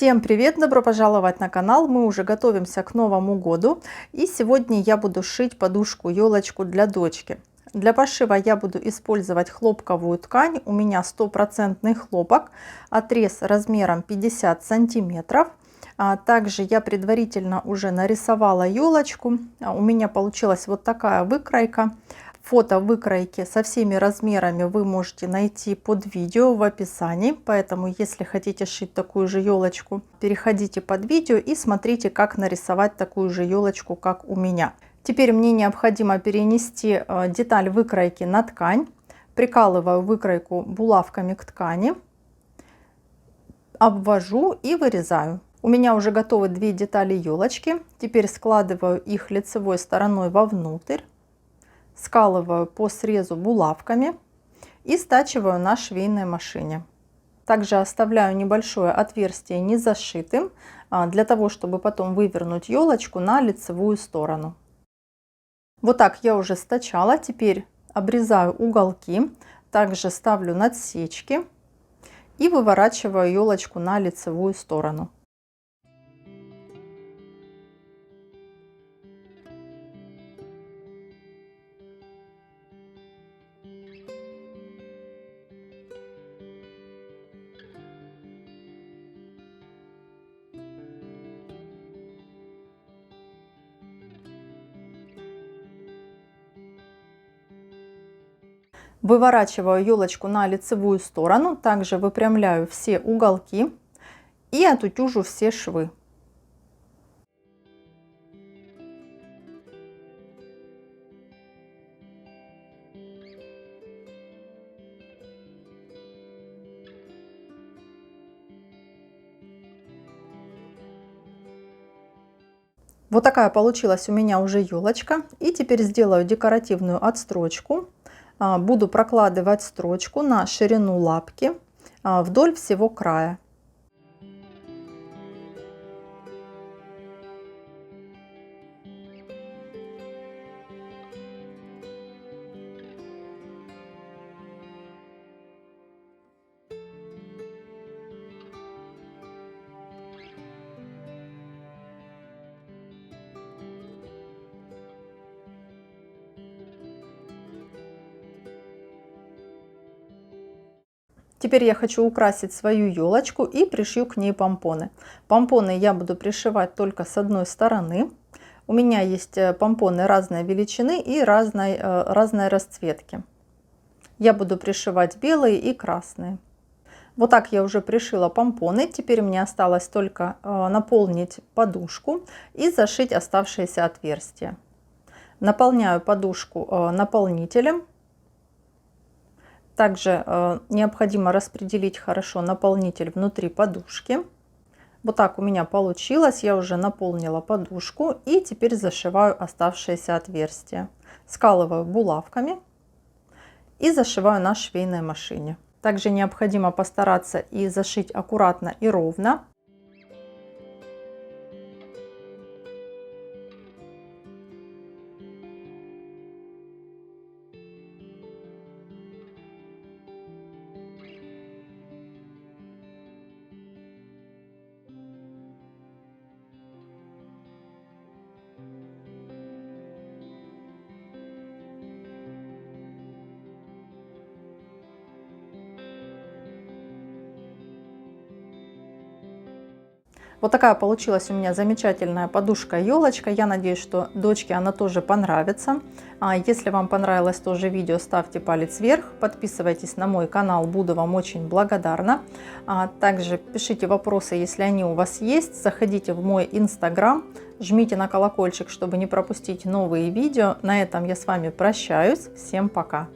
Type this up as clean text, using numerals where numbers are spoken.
Всем привет! Добро пожаловать на канал! Мы уже готовимся к Новому году, и сегодня я буду шить подушку-елочку для дочки. Для пошива я буду использовать хлопковую ткань. У меня 100% хлопок, отрез размером 50 сантиметров. Также я предварительно уже нарисовала елочку. У меня получилась вот такая выкройка. Фото выкройки со всеми размерами вы можете найти под видео в описании. Поэтому, если хотите шить такую же елочку, переходите под видео и смотрите, как нарисовать такую же елочку, как у меня. Теперь мне необходимо перенести деталь выкройки на ткань. Прикалываю выкройку булавками к ткани, обвожу и вырезаю. У меня уже готовы две детали елочки. Теперь складываю их лицевой стороной вовнутрь. Скалываю по срезу булавками и стачиваю на швейной машине. Также оставляю небольшое отверстие не зашитым, для того, чтобы потом вывернуть елочку на лицевую сторону. Вот так я уже стачала. Теперь обрезаю уголки, также ставлю надсечки и выворачиваю елочку на лицевую сторону. Выворачиваю елочку на лицевую сторону, также выпрямляю все уголки и отутюжу все швы. Вот такая получилась у меня уже елочка. И теперь сделаю декоративную отстрочку. Буду прокладывать строчку на ширину лапки вдоль всего края. Теперь я хочу украсить свою елочку и пришью к ней помпоны. Помпоны я буду пришивать только с одной стороны. У меня есть помпоны разной величины и разной расцветки. Я буду пришивать белые и красные. Вот так я уже пришила помпоны. Теперь мне осталось только наполнить подушку и зашить оставшиеся отверстия. Наполняю подушку наполнителем. Также необходимо распределить хорошо наполнитель внутри подушки. Вот так у меня получилось. Я уже наполнила подушку и теперь зашиваю оставшиеся отверстия. Скалываю булавками и зашиваю на швейной машине. Также необходимо постараться и зашить аккуратно и ровно. Вот такая получилась у меня замечательная подушка-елочка. Я надеюсь, что дочке она тоже понравится. Если вам понравилось тоже видео, ставьте палец вверх. Подписывайтесь на мой канал, буду вам очень благодарна. Также пишите вопросы, если они у вас есть. Заходите в мой инстаграм, жмите на колокольчик, чтобы не пропустить новые видео. На этом я с вами прощаюсь. Всем пока!